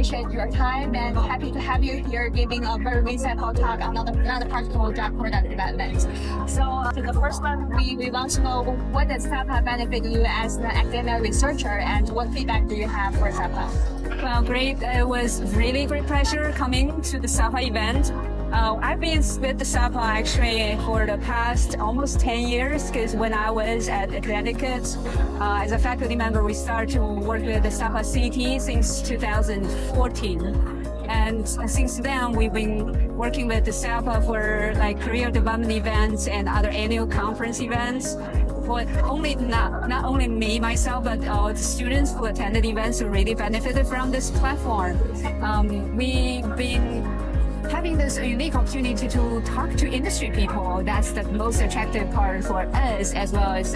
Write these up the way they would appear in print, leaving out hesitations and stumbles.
appreciate your time and happy to have you here giving a very insightful talk on another practical drug product development. So the first one, we want to know what does SAPA benefit you as an academic researcher and what feedback do you have for SAPA? Well, great. It was really great pleasure coming to the SAPA event. I've been with the SAPA actually for the past almost 10 years because when I was at Connecticut as a faculty member, we started to work with the SAPA CT since 2014. And since then, we've been working with the SAPA for like career development events and other annual conference events. But not only me, myself, but all the students who attended events who really benefited from this platform. We've been having this unique opportunity to talk to industry people. That's the most attractive part for us, as well as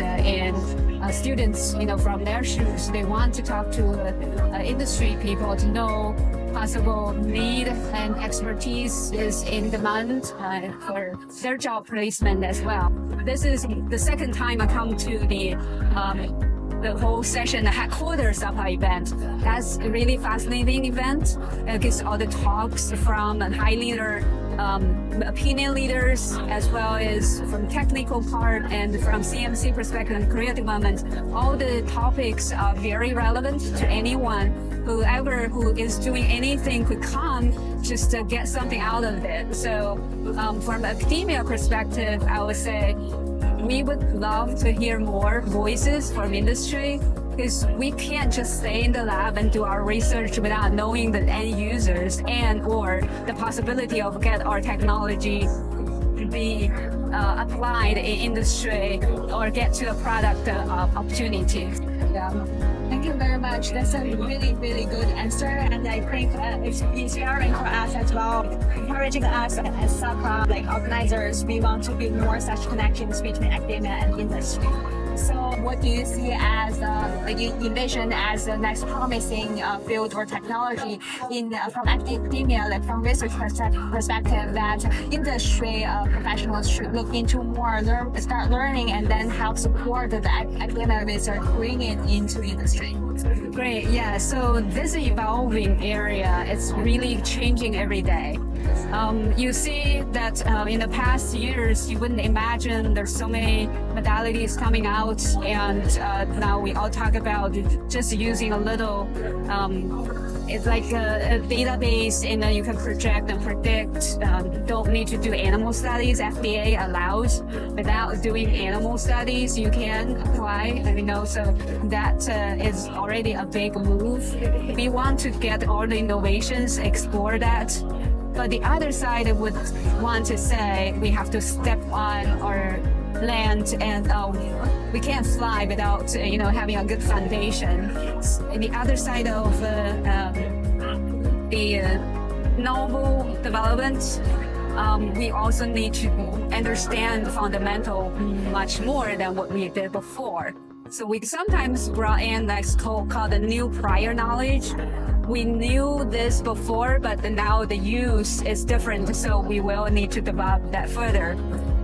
students, from their shoes. They want to talk to industry people to know possible need and expertise is in demand for their job placement as well. This is the second time I come to the whole session, the headquarters SAPA event. That's a really fascinating event because all the talks from high leader, opinion leaders, as well as from technical part and from CMC perspective and career development, all the topics are very relevant to anyone. Whoever who is doing anything could come just to get something out of it. So from academia perspective, I would say we would love to hear more voices from industry because we can't just stay in the lab and do our research without knowing the end users and or the possibility of get our technology to be applied in industry or get to a product opportunity. Yeah. Thank you very much. That's a really, really good answer, and I think it's inspiring for us as well, encouraging us as SAPA organizers. We want to build more such connections between academia and industry. So, what do you see as you envision as the next promising field or technology from academia, from research perspective, that industry professionals should look into more, start learning, and then help support the academic research, bring it into industry? Great, yeah. So this evolving area, it's really changing every day. You see that in the past years, you wouldn't imagine there's so many modalities coming out, and now we all talk about just using a little, it's like a database, and then you can project and predict. Don't need to do animal studies. FDA allows without doing animal studies, you can apply, so that is already a big move. We want to get all the innovations, explore that. But the other side would want to say we have to step on our land, and we can't fly without having a good foundation. And the other side of the novel development, we also need to understand the fundamental much more than what we did before. So we sometimes brought in called the new prior knowledge. We knew this before, but now the use is different, so we will need to develop that further.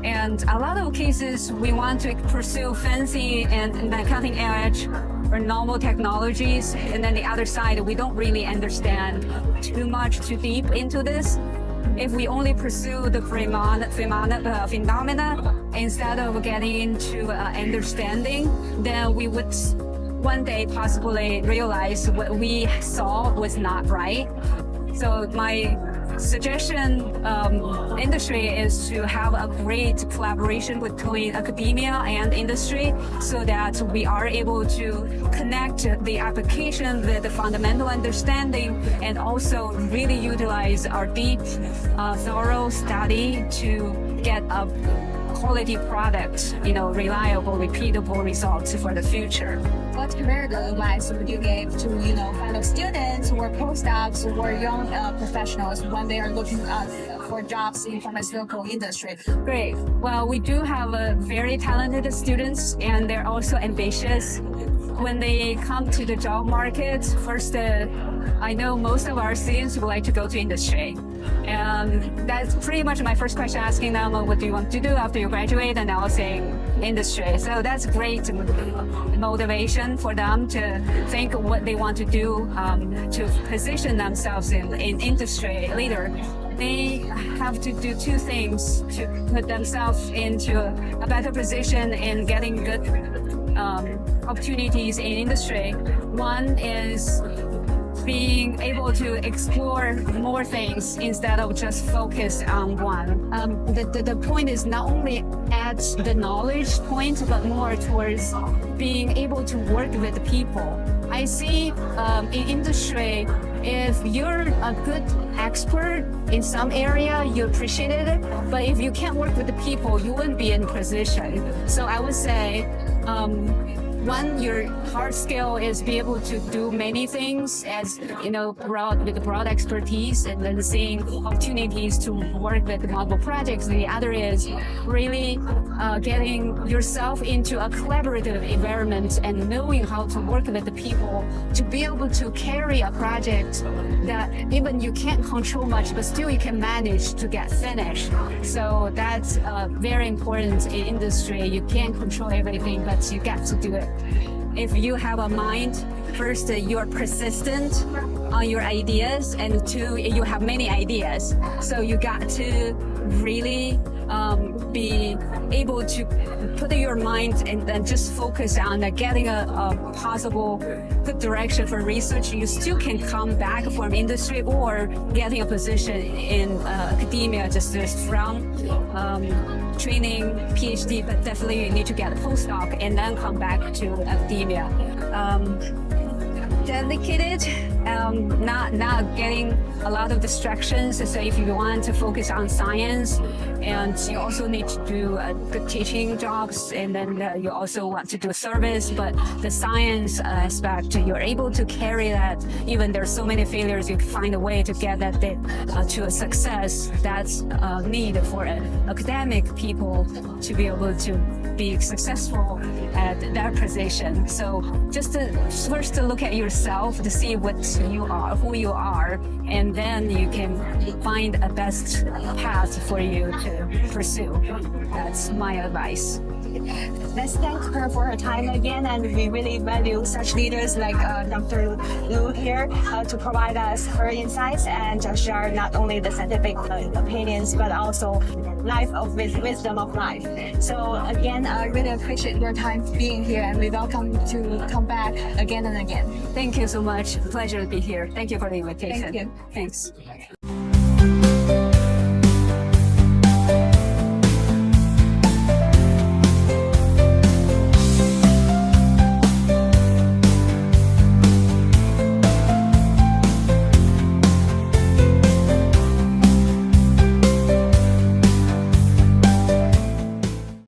And a lot of cases, we want to pursue fancy and cutting edge or novel technologies, and then the other side, we don't really understand too deep into this. If we only pursue the phenomena instead of getting into understanding, then we would one day possibly realize what we saw was not right. So my suggestion industry is to have a great collaboration between academia and industry so that we are able to connect the application with the fundamental understanding and also really utilize our deep, thorough study to get a quality product, reliable, repeatable results for the future. What career advice would you give to, fellow students or postdocs or young professionals when they are looking for jobs in pharmaceutical industry? Great. Well, we do have very talented students, and they're also ambitious. when they come to the job market, first, I know most of our students would like to go to industry. And that's pretty much my first question, asking them, what do you want to do after you graduate? And I'll say industry. So that's great motivation for them to think what they want to do to position themselves in industry later. They have to do two things to put themselves into a better position in getting good opportunities in industry. One is being able to explore more things instead of just focus on one. The point is not only at the knowledge point, but more towards being able to work with people. I see in industry, if you're a good expert in some area, you appreciate it, but if you can't work with the people, you wouldn't be in position. So I would say, one, your hard skill is be able to do many things as, with broad expertise, and then seeing opportunities to work with multiple projects. The other is really getting yourself into a collaborative environment and knowing how to work with the people to be able to carry a project that even you can't control much, but still you can manage to get finished. So that's very important in industry. You can't control everything, but you get to do it. If you have a mind, first, you're persistent on your ideas, and two, you have many ideas. So you got to really be able to put your mind and then just focus on getting a possible good direction for research. You still can come back from industry or getting a position in academia just from training, PhD, but definitely you need to get a postdoc and then come back to academia. Dedicated, not getting a lot of distractions. So if you want to focus on science, and you also need to do good teaching jobs, and then you also want to do service, but the science aspect, you're able to carry that. Even there's so many failures, you can find a way to get that to a success. That's a need for academic people to be able to be successful at their position. So just first to look at yourself to see what you are, who you are, and then you can find a best path for you to pursue. That's my advice. Let's thank her for her time again, and we really value such leaders like Dr. Lu here to provide us her insights and share not only the scientific opinions, but also wisdom of life. So again, I really appreciate your time being here, and we welcome you to come back again and again. Thank you so much. Pleasure to be here. Thank you for the invitation. Thank you. Thanks.